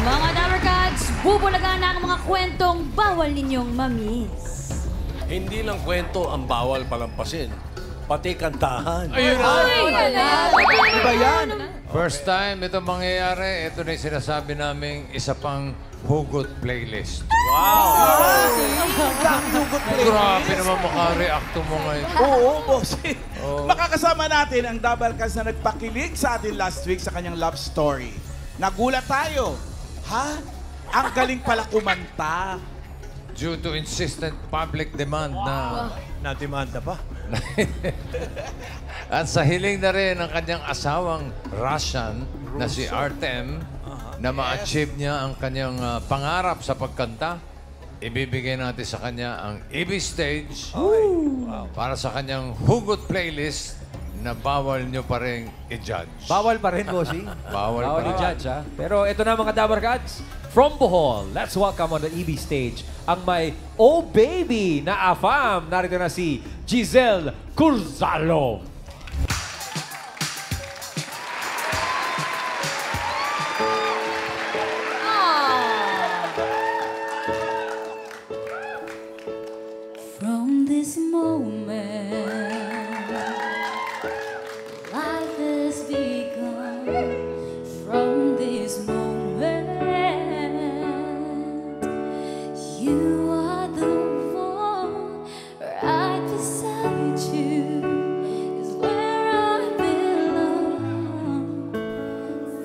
Mga Dabarkads, bubulagan na ang mga kwentong bawal ninyong mamiss. Hindi lang kwento ang bawal palampasin, pati kantahan. Ayun na! Iba yan. First time ito mangyayari, ito na yung sinasabi naming isa pang hugot playlist. Grabe naman makareacto mo ngayon. Oo, bossing. Makakasama natin ang Dabarkads na nagpakilig sa atin last week sa kanyang love story. Nagulat tayo. Ha? Ang galing pala kumanta. Due to insistent public demand na... Nadimanda pa. At sa hiling na rin ng kanyang asawang Russian na si Artem na ma-achieve niya ang kanyang pangarap sa pagkanta, ibibigay natin sa kanya ang EB Stage para sa kanyang hugot playlist na bawal nyo pa rin i-judge. Bawal pa rin, bossing. Bawal pa rin. i-judge, ha? Pero ito na mga Dabarkads. From Bohol, let's welcome on the EB stage ang may Oh Baby na AFAM. Narito na si Giselle Curzalo. From this moment, life has begun. From this moment, you are the one right beside you is where I belong.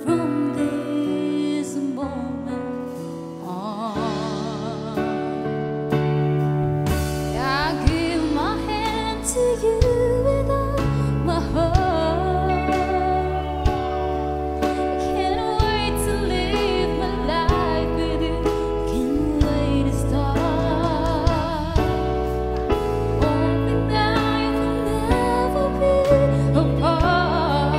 From this moment on, I give my hand to you with all my heart. Can't wait to live my life with you. Can't wait to start. Hoping that we'll never be apart.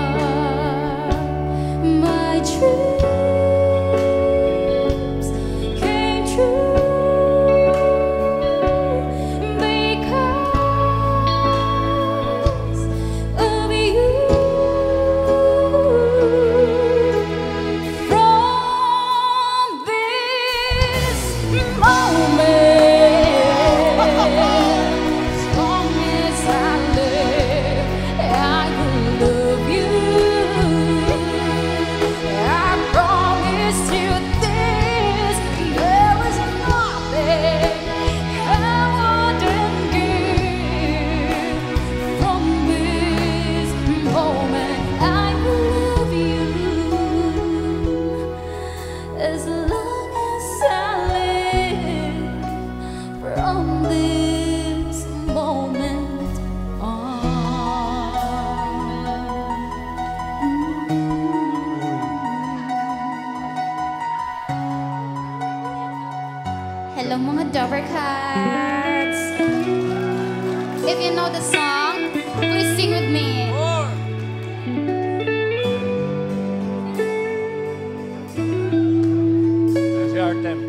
My dreams came true because of you. From this moment, as long as I live, I will love you. I promise you this, there is nothing I wouldn't give. From this moment, I will love you as long as I live. From this moment on. Hello mga Dabarkads. If you know the song, please sing with me. Si Artem.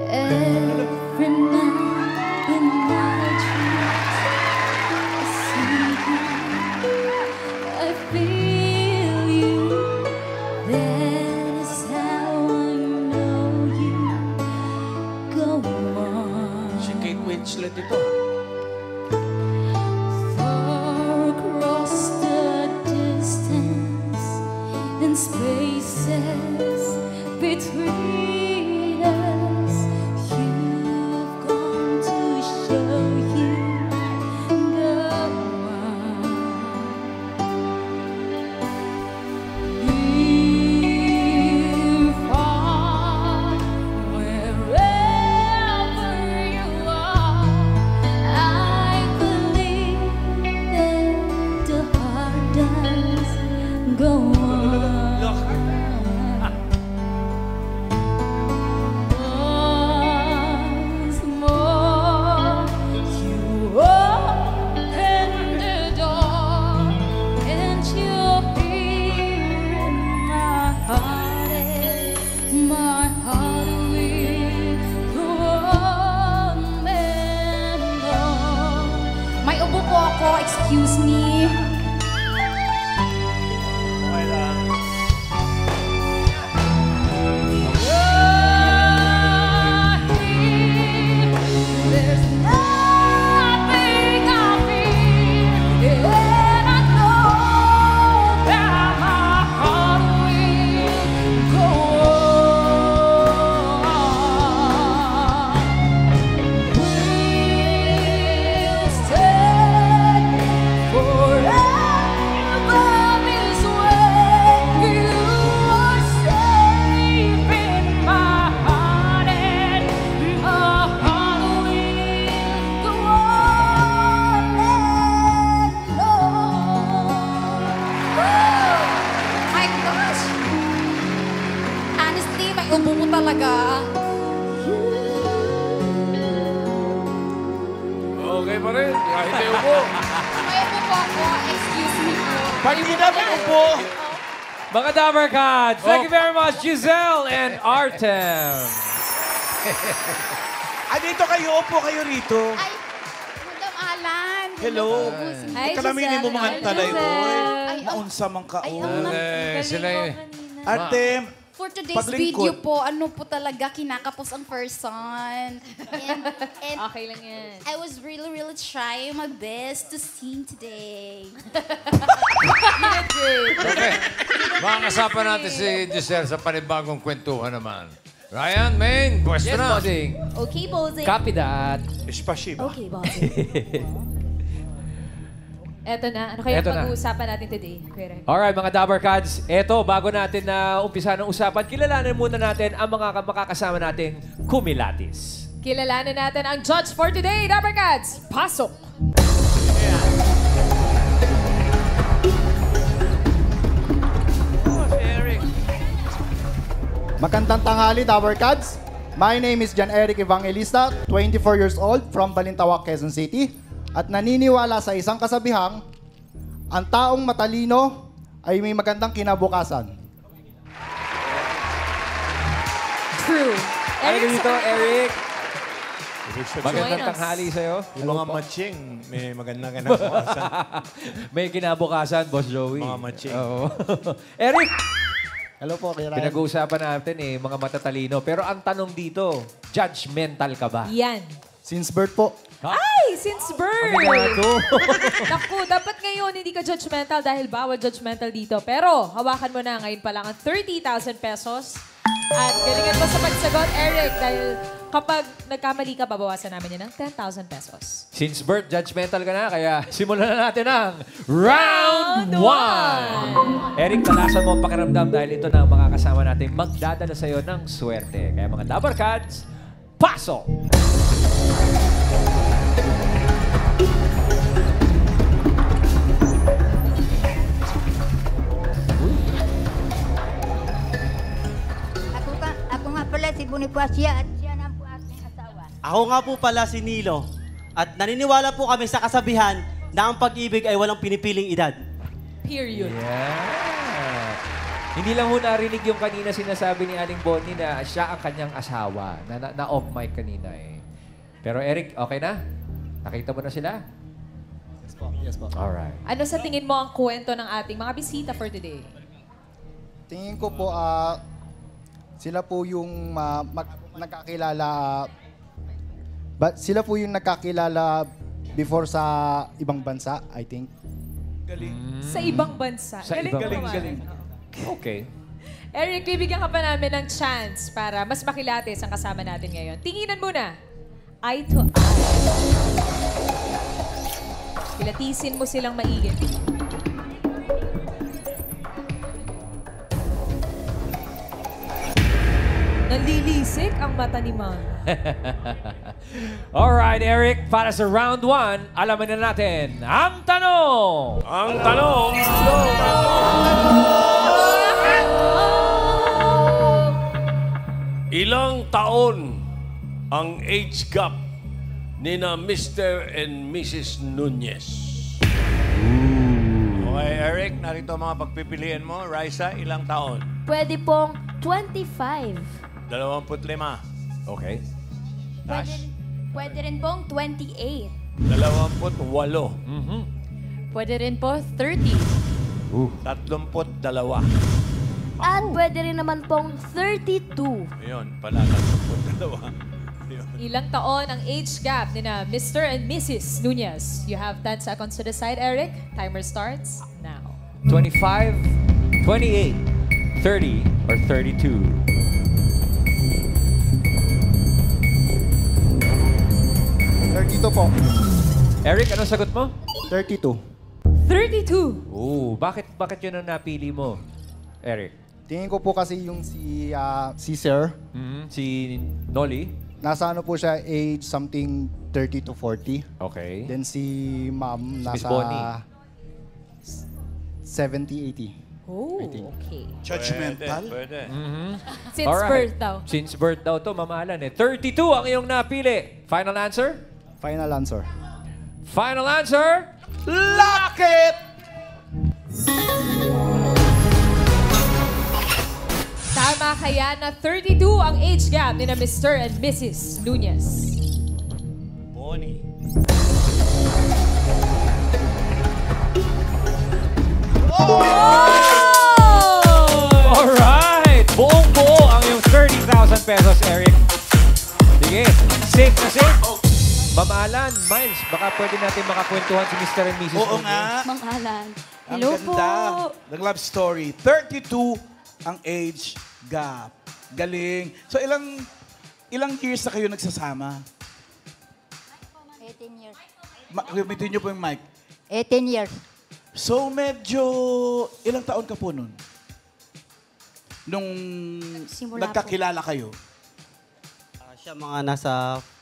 Every night in my dreams, I see you, I feel you. That is how I know you. Go on. Si Kate Winslet ito. Far across the distance and spaces between us, you've gone to show you. Go on. Near, far, wherever you are, I believe that the heart does go on. ubo mo talaga. Okay pa rin. Kahit may upo. May ubo po ako. Excuse me po. Pag hindi na may upo, Mga Dabber Cats, thank you very much, Giselle and Artem. dito kayo, upo kayo rito. Ay, Madam Alan. Hello. Ay, Kalaminin mo mga talay mo. Ay, Naunsa man ka. Ay, Sila eh. Artem, For today's paglingkod. video po, ano po talaga kinakapos ang person. And Okay lang yan. I was really trying my best to sing today. Okay. Makakasapan natin si Giselle sa panibagong kwentuhan naman. Ryan, main, pwesto Yes, na. bossing. Okay, Bozy. Copy that. Espasiba. Okay, Bozy. Eto na. Ano kaya Eto na. pag-uusapan natin today? Kuya Ren? Alright, mga Dabber Cats, eto, bago natin na umpisa ng usapan, kilalanin muna natin ang mga makakasama nating kumilatis. Kilalanin natin ang judge for today, Dabber Cats. Pasok! Magandang tanghali, Tower Cats. My name is John Eric Evangelista, 24 years old, from Balintawak, Quezon City. At naniniwala sa isang kasabihang, ang taong matalino ay may magandang kinabukasan. True. Ano dito, Eric? Join Magandang us. tanghali sa'yo. Yung mga matching, may magandang kinabukasan. May kinabukasan, Boss Joey. Mga matching. Oo. Eric, Hello po, kay Ryan. pinag-uusapan natin mga matatalino. Pero ang tanong dito, judgmental ka ba? Yan. Since birth po, Ay, since birth! Aminado. Naku, dapat ngayon hindi ka judgmental dahil bawal judgmental dito. Pero hawakan mo na ngayon pa lang ang 30,000 pesos. At galingan mo sa pagsagot, Eric, dahil kapag nagkamali ka, babawasan namin yan ng 10,000 pesos. Since birth, judgmental ka na, kaya simulan na natin ang Round 1! Eric, talasan mo ang pakiramdam dahil ito na ang makakasama natin magdadala sa'yo ng swerte. Kaya mga Dabber Cats, pasok! Ako nga pala si Bonifacio at siya na po aking asawa. Ako nga po pala si Nilo at naniniwala po kami sa kasabihan na ang pag-ibig ay walang pinipiling edad. Period. Yeah. Hindi lang ho narinig yung kanina sinasabi ni Aling Bonnie na siya ang kanyang asawa. Na off mic kanina eh. Pero Eric, okay na? Nakita mo na sila? yes po, yes po. Alright. Ano sa tingin mo ang kwento ng ating mga bisita for today? Tingin ko po, sila po yung nagkakilala, sila po yung nagkakilala before sa ibang bansa, I think. Sa ibang bansa. Sa ibang naman. bansa. Okay. Eric, bibigyan ka pa namin ng chance para mas makilatis ang kasama natin ngayon. Tinginan muna. Eye to eye. Kilatisin mo silang maigit. Nanlilisik ang mata ni Mang. Alright, Eric. Para sa round 1, alamin na natin ang tanong! Ang tanong, ilang taon ang age gap ni na Mr. and Mrs. Nunez? Okay, Eric, narito ang mga pagpipilian mo. Raisa, ilang taon? Pwede pong 25. 25. Okay. Pwede rin pong 28. 28. Pwede rin po 30. 32. At pwede rin naman pong 32. Ayun, pala 32. Ayun. Ilang taon ang age gap ni na Mr. and Mrs. Nunez? You have 10 seconds to decide, Eric. Timer starts now. 25, 28, 30, or 32? Po. Eric, anong sagot mo? 32. 32. Oh, bakit yun ang napili mo, Eric? Tingin ko po kasi yung si Sir, Si Nolly? nasa ano po siya, age something 30 to 40. Okay. Then si Ma'am Miss nasa Bonnie. 70, 80. Oh, okay. Judgmental. Pwede. Since Alright. birth daw. Since birth daw to, mamahalan eh. 32 ang iyong napili. Final answer? Final answer. Final answer? Lock it! Tama kaya na 32 ang age gap ni na Mr. and Mrs. Nunez. Bonnie. Alright! Buong-buo ang iyong 30,000 pesos, Eric. Sige, safe na safe. Mamahalan, Miles, baka pwede natin makakwentuhan si Mr. and Mrs. Oo Nunez. nga. Mang Alan. Ang Hello po. ganda ng love story. 32 ang age gap. Galing. So ilang years na kayo nagsasama? 18 years. Gamitin niyo po yung mic. 18 years. So medyo ilang taon ka po nun? Nung Simula nagkakilala kayo? Siya mga nasa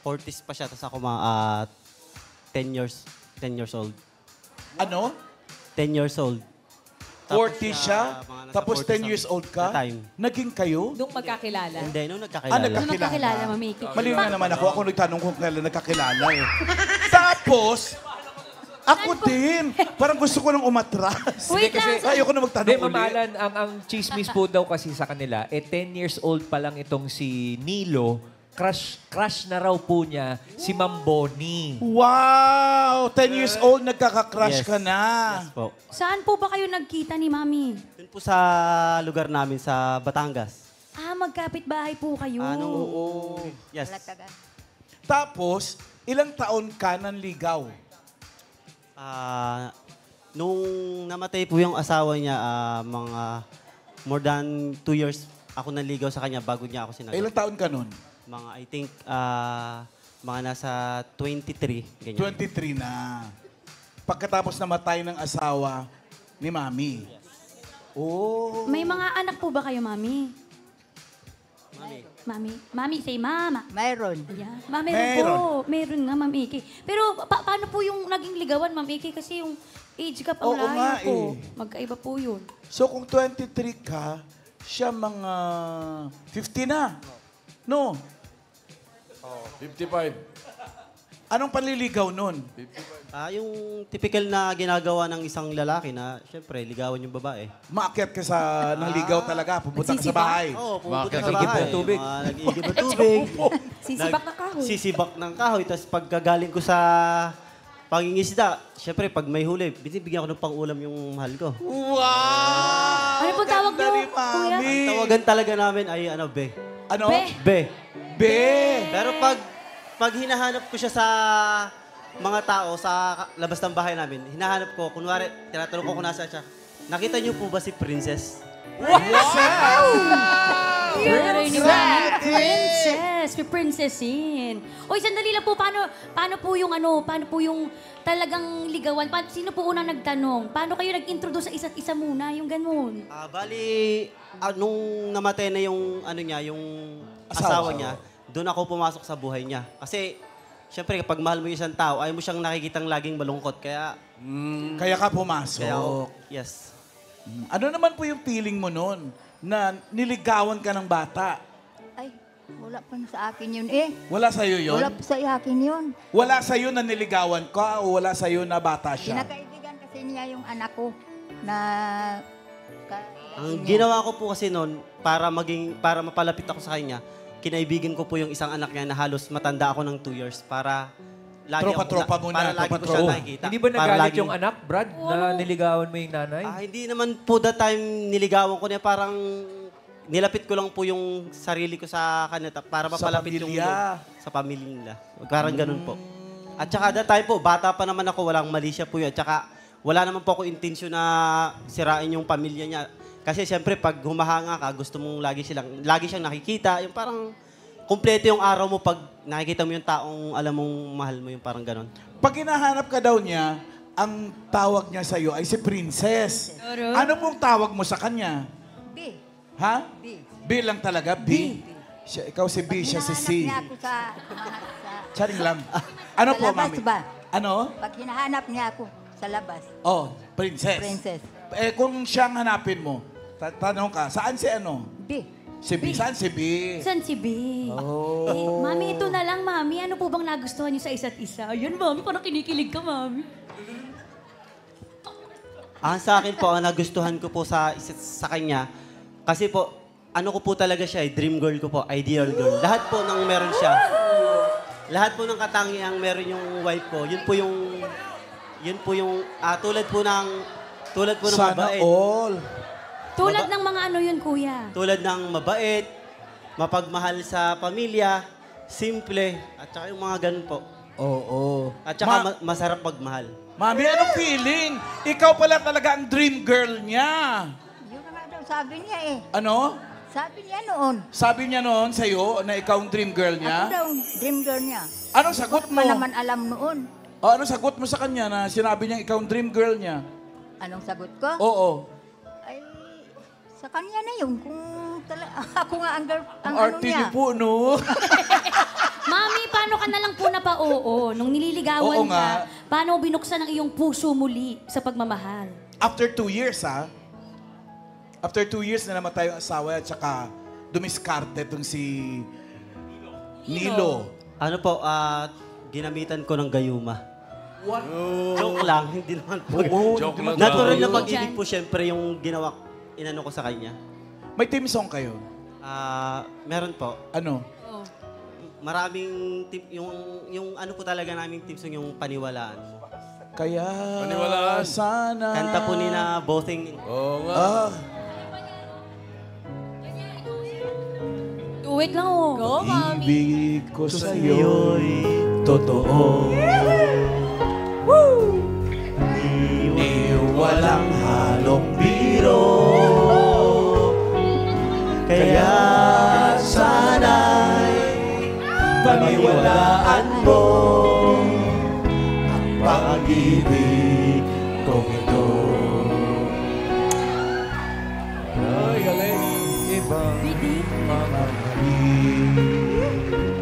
40s pa siya, tapos ako mga 10 years old. Ano? 10 years old. 40 siya? mga nasa Tapos 10 40 years old ka? na time. Naging kayo? Nung magkakilala. Hindi, nung Ah, nagkakilala. nagkakilala. Mami. Mali na naman ako. Ako nagtanong kung kailan nagkakilala eh. Tapos, ako din. Parang gusto ko nang umatras. Wait lang. Ayoko na Hindi, magtanong ulit. mamahalan, ang chismis po daw kasi sa kanila, 10 years old pa lang itong si Nilo, crush na raw po niya si Ma'am Bonnie. Wow! 10 years old, nagkaka-crush Yes. ka na. Yes po. Saan po ba kayo nagkita ni Mami? Yun po sa lugar namin sa Batangas. Magkapit bahay po kayo. Oo. Yes. Tapos, ilang taon ka nanligaw? Nung namatay po yung asawa niya, mga more than 2 years ako naligaw sa kanya bago niya ako sinagot. Ilang taon ka nun? Mga, I think, mga nasa 23, ganyan. 23 na. Pagkatapos namatay ng asawa ni Mami. Oh. May mga anak po ba kayo, Mami? Mami. Mami, say mama. Mayroon. Yeah. Meron po. Meron nga, Ma'am Iki. Pero paano po yung naging ligawan, Ma'am Iki? Kasi yung age gap ang Oo layo nga po. eh. Magkaiba po yun. So kung 23 ka, siya mga 50 na. No? 55. Anong panliligaw nun? Yung typical na ginagawa ng isang lalaki na, syempre, ligawan yung babae. Maakyat ka sa ng ligaw talaga, pupunta ka sa bahay. Oo, pupunta Bakit? sa Nag-igib bahay. ng tubig. Mga Nag-igib ng tubig. Sisibak ng kahoy. Sisibak ng kahoy. Tapos pagkagaling ko sa pangingisda, syempre, pag may huli, binibigyan ko ng pang-ulam yung mahal ko. Wow! Ano po tawag Ganda niyo, ni Mami. kuya? Tawagan talaga namin ay, be. Ano? Be. Be. Be! Pero pag hinahanap ko siya sa mga tao sa labas ng bahay namin, hinahanap ko, kunwari, tinatanong ko kung nasa siya, nakita niyo po ba si Princess? Princess! May princessin. Oy, sandali lang po. Paano po yung talagang ligawan? Sino po unang nagtanong? Paano kayo nag-introduce sa isa't isa muna? Yung ganun. Bali, nung namatay na yung, yung asawa niya, doon ako pumasok sa buhay niya. Kasi, syempre, kapag mahal mo yung isang tao, ayaw mo siyang nakikitang laging malungkot. Kaya, Kaya ka pumasok. yes. Ano naman po yung feeling mo nun na niligawan ka ng bata? Ay, wala pa na sa akin yun eh. Wala sa'yo yun? Wala pa sa akin yun. Wala sa'yo na niligawan ka o wala sa'yo na bata siya? Kinakaibigan kasi niya yung anak ko na... Ang ginawa ko po kasi noon, para mapalapit ako sa kanya, kinaibigan ko po yung isang anak niya na halos matanda ako ng 2 years para lagi Tropa-tropa muna, para lagi ko siya tropa-tropa. nakikita. Hindi ba Para nagalit laging- yung anak, Brad, na niligawan mo yung nanay? Hindi naman po that time niligawan ko niya, parang nilapit ko lang po yung sarili ko sa kanya para mapalapit yung pamilya. sa pamilya nila. Parang ganun po. At saka that time po, bata pa naman ako, walang mali siya po yun. At saka wala naman po ako intensyon na sirain yung pamilya niya. Kasi siyempre, pag humahanga ka, gusto mong lagi siyang nakikita. Yung parang kumpleto yung araw mo pag nakikita mo yung taong alam mong mahal mo, yung parang ganon. Pag hinahanap ka daw niya, ang tawag niya sa'yo ay si Princess. Ano pong tawag mo sa kanya? B. Ha? B. B lang talaga? B? Siya, ikaw si B, siya si C. Hinahanap niya ako sa... Charing lang. Ano Sa po, labas mami? ba? Ano? Pag hinahanap niya ako sa labas, Oh, Princess. princess. kung siyang hanapin mo, tanong ka, saan si ano? B. Si B. Saan si B? San si B? Oh. Mami, ito na lang, Mami. Ano po bang nagustuhan niyo sa isa't isa? Ayun, Mami, parang kinikilig ka, Mami. Sa akin po, ang nagustuhan ko po sa kanya, kasi po, ano ko po talaga siya, dream girl ko po, ideal girl. Lahat po ng meron siya, lahat po ng katangiang meron yung wife ko, yun po yung, tulad po ng Sana mabait. all. Tulad ng mga ano yun, kuya. Tulad ng mabait, mapagmahal sa pamilya, simple, at saka yung mga ganun po. Oo. At saka masarap magmahal. Mami, anong feeling? Ikaw pala talaga ang dream girl niya. Yun na nga daw sabi niya eh. Ano? Sabi niya noon. Sabi niya noon sa'yo na ikaw ang dream girl Ako niya? daw, dream girl niya. Anong sagot mo? Pa naman alam noon. Anong sagot mo sa kanya na sinabi niya ikaw ang dream girl niya? Anong sagot ko? Oo. Ay, sa kanya na yun. Kung ako nga ang girl, ang Ang ano arte niya. niyo po, no? Mami, paano ka na lang po napa-oo? Nung nililigawan Oo nga. ka, paano mo binuksan ang iyong puso muli sa pagmamahal? After 2 years, ha? After 2 years na namatay yung asawa at saka dumiskarte itong si Nilo. Ano po, ginamitan ko ng gayuma. What? Joke lang, hindi naman po. Joke lang. Natural na pag-ibig po, syempre, yung ginawa, inano ko sa kanya. May team song kayo? Meron po. Ano? Maraming yung ano po talaga naming team song, yung Paniwalaan Mo. Kaya Paniwalaan. Sana. Kanta po ni na Bothing. Oo nga. Wait lang, oh. Go, Mami. Ibig ko sa'yo'y totoo. Di walang halong biro. Kaya sana'y paniwalaan mo ang pag-ibig kong ito. Ay, galing. Ibang mga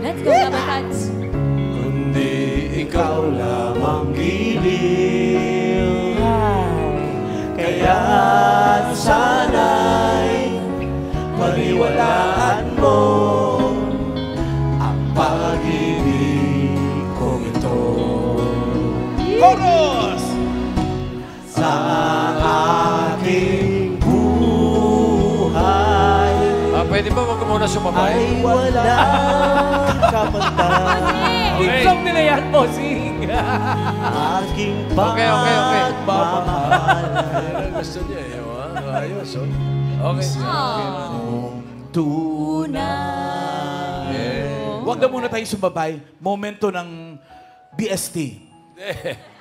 Let's go, Kabatans. kundi ikaw lamang giliw. Kaya sana'y paniwalaan mo ang pag-ibig kong ito. Chorus! Sa aking buhay Pwede ba wag ka muna sumabay? ay walang kapantalan. Team song nila yan, bossing. Aking Okay. Yan ang gusto niya eh. Ayos, oh. Okay. Tunay. Huwag na muna tayong sumabay. Momento ng BST.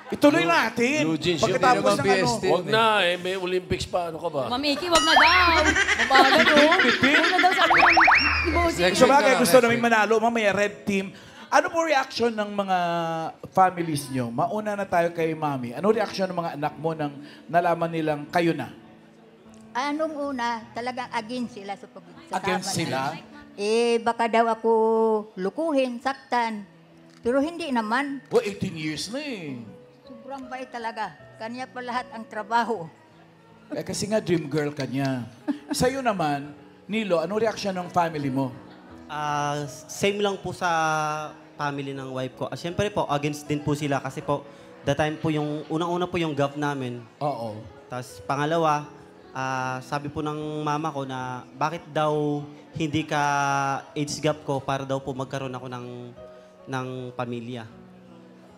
Ituloy natin. Eugene, Pagkatapos ng ano. BST. Huwag na eh. May Olympics pa. Ano ka ba? Mamiki, wag na daw. Mabagal, no? Wag na daw sabi ni Bossing. Next So bagay, week na, gusto next namin week. manalo. Mamaya, red team. Ano po reaction ng mga families nyo? Mauna na tayo kay Mami. Ano reaction ng mga anak mo nang nalaman nilang kayo na? Anong una, talagang against sila sa pagsasama. Against sila? Baka daw ako lukuhin, saktan. Pero hindi naman. 18 years na eh. Sobrang bait talaga. Kanya pa lahat ang trabaho. Kasi nga dream girl ka niya. Sa'yo naman, Nilo, ano reaction ng family mo? Same lang po sa family ng wife ko. Siyempre po, against din po sila kasi po, the time po yung, unang-una po yung gap namin. Oo. Tapos pangalawa, sabi po ng mama ko na bakit daw hindi ka age gap ko para daw po magkaroon ako ng pamilya.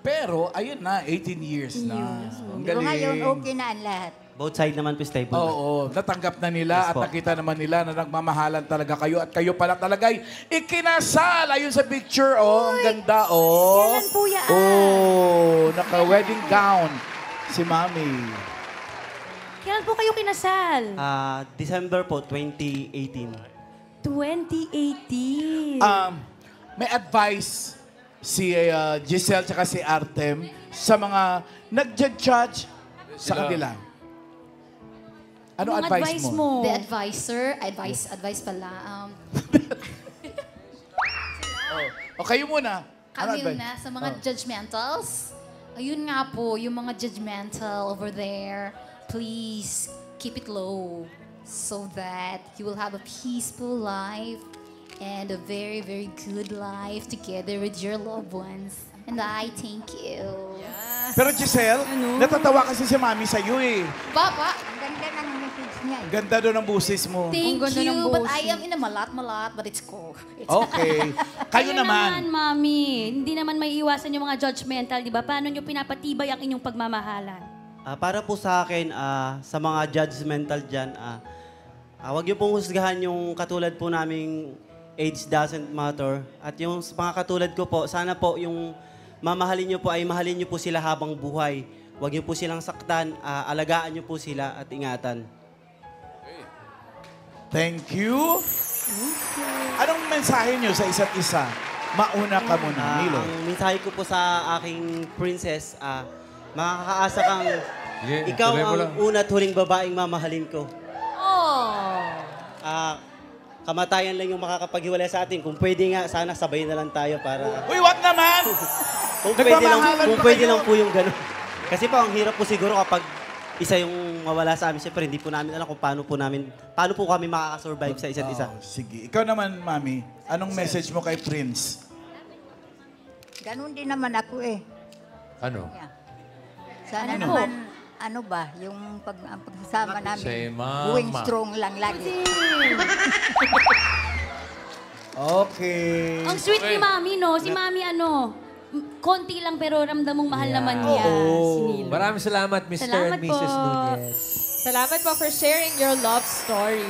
Pero, ayun na, 18 years na. Ang Pero galing. ngayon, okay na ang lahat. Both side naman po stable. Oo, natanggap na nila Yes at po. nakita naman nila na nagmamahalan talaga kayo at kayo pala talaga'y ikinasal. Ayun sa picture, oh. Ang ganda, oh. Kailan po yan? Oh, naka-wedding gown si Mami. Kailan po kayo kinasal? December po, 2018. 2018. May advice si Giselle tsaka si Artem sa mga nag-judge sa kanila. Ano Anong advice mo? The advisor, advice pala. O kayo muna. Ano Kami advice? na sa mga judgmentals. Ayun nga po, yung mga judgmental over there. please keep it low so that you will have a peaceful life and a very, very good life together with your loved ones. And I thank you. Pero Giselle, natatawa kasi si Mami sa'yo eh. Papa, Ang ganda ng message niya. Ang ganda doon ng busis mo. thank ganda ng you. But boses. I am in a malat, but it's cool. It's Okay. Kayo naman. Mami. Hindi naman may iwasan yung mga judgmental, di ba? Paano nyo pinapatibay ang inyong pagmamahalan? Para po sa akin, sa mga judgmental dyan, huwag niyo pong husgahan yung katulad po naming age doesn't matter. At yung mga katulad ko po, sana po yung mamahalin niyo po ay mahalin niyo po sila habang buhay. Huwag niyo po silang saktan, alagaan niyo po sila at ingatan. Thank you. Anong mensahe niyo sa isa't isa? Mauna ka muna, Milo. Ang mensahe ko po sa aking princess, makakaasa kang ikaw tuloy mo ang lang. una at huling babaeng mamahalin ko. Oh. Kamatayan lang yung makakapaghiwalay sa atin. Kung pwede nga, sana sabay na lang tayo para... Uy, wag naman! Kung Nagmamahalan pa pwede kayo. lang po yung gano'n. Kasi po, ang hirap po siguro kapag isa yung mawala sa amin. Siyempre, hindi po namin alam kung paano po kami makakasurvive sa isa't isa. Sige. Ikaw naman, Mami, anong message mo kay Prince? Ganun din naman ako eh. Ano? Sana Ano? naman, ano ba, yung ang pagsasama namin, Say, Mama. going strong lang lagi. Okay. Ang sweet ni Mami, no? Si Mami, konti lang pero ramdam mong mahal naman niya. Si Nilo. Maraming salamat, Mr. Salamat and Mrs. po. Nunez. Salamat po for sharing your love story.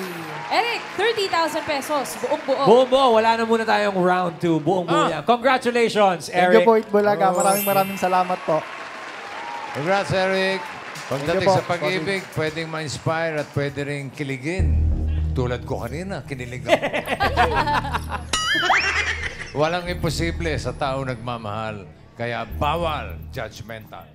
Eric, 30,000 pesos. Buong-buo. Buong-buo, wala na muna tayong round 2. Buong-buo yan. Congratulations, Thank you Eric. po, Itbulaga. Maraming salamat po. Congrats, Eric. Pagdating Thank you sa po, pag-ibig, pwedeng ma-inspire at pwede rin kiligin. Tulad ko kanina, kinilig ako. Walang imposible sa tao nagmamahal. Kaya bawal judgmental.